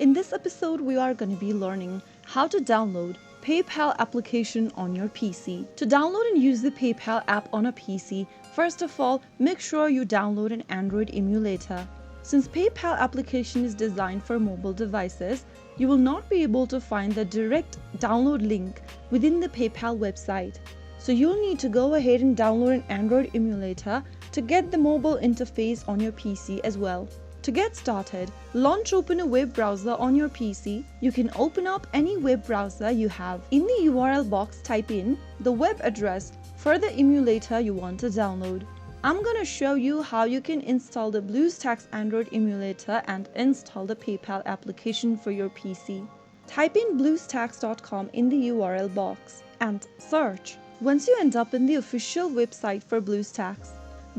In this episode, we are going to be learning how to download PayPal application on your PC. To download and use the PayPal app on a PC, first of all, make sure you download an Android emulator. Since PayPal application is designed for mobile devices, you will not be able to find the direct download link within the PayPal website. So you'll need to go ahead and download an Android emulator to get the mobile interface on your PC as well. To get started, open a web browser on your PC. You can open up any web browser you have. In the URL box, type in the web address for the emulator you want to download. I'm going to show you how you can install the BlueStacks Android emulator and install the PayPal application for your PC. Type in bluestacks.com in the URL box and search. Once you end up in the official website for BlueStacks,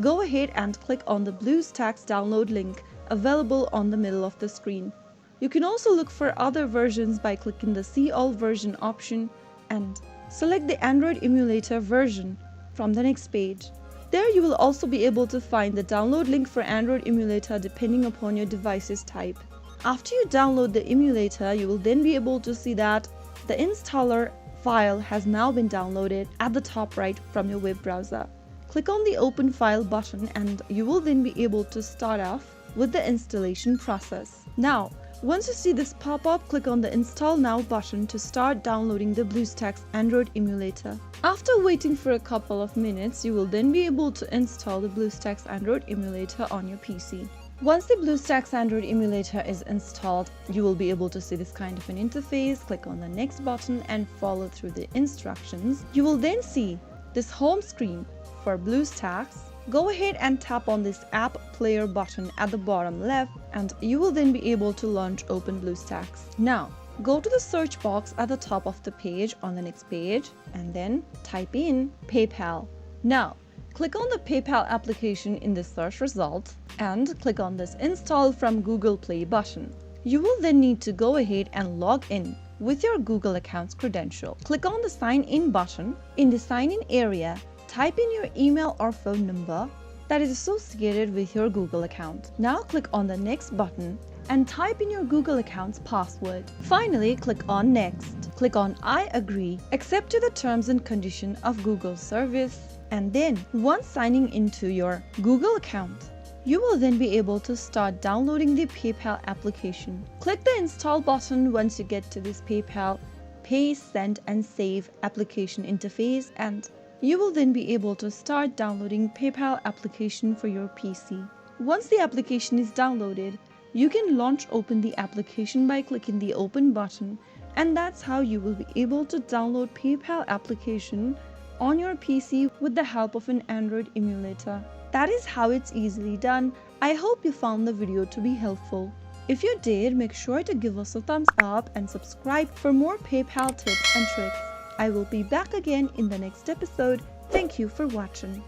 go ahead and click on the BlueStacks download link available on the middle of the screen. You can also look for other versions by clicking the See All version option and select the Android emulator version from the next page. There you will also be able to find the download link for Android emulator depending upon your device's type. After you download the emulator, you will then be able to see that the installer file has now been downloaded at the top right from your web browser. Click on the Open File button and you will then be able to start off with the installation process. Now, once you see this pop up, click on the Install Now button to start downloading the BlueStacks Android emulator. After waiting for a couple of minutes, you will then be able to install the BlueStacks Android emulator on your PC. Once the BlueStacks Android emulator is installed, you will be able to see this kind of an interface. Click on the Next button and follow through the instructions. You will then see this home screen for BlueStacks. Go ahead and tap on this App Player button at the bottom left and you will then be able to open BlueStacks. Now, go to the search box at the top of the page on the next page and then type in PayPal. Now, click on the PayPal application in the search result and click on this Install from Google Play button. You will then need to go ahead and log in with your Google account's credential. Click on the Sign In button. In the Sign In area, type in your email or phone number that is associated with your Google account. Now click on the Next button and type in your Google account's password. Finally, click on Next. Click on I agree, accept to the terms and conditions of Google service, and then once signing into your Google account, you will then be able to start downloading the PayPal application. Click the Install button once you get to this PayPal Pay, Send and Save application interface, and you will then be able to start downloading PayPal application for your PC. Once the application is downloaded, you can open the application by clicking the Open button, and that's how you will be able to download PayPal application on your PC with the help of an Android emulator. That is how it's easily done. I hope you found the video to be helpful. If you did, make sure to give us a thumbs up and subscribe for more PayPal tips and tricks. I will be back again in the next episode. Thank you for watching.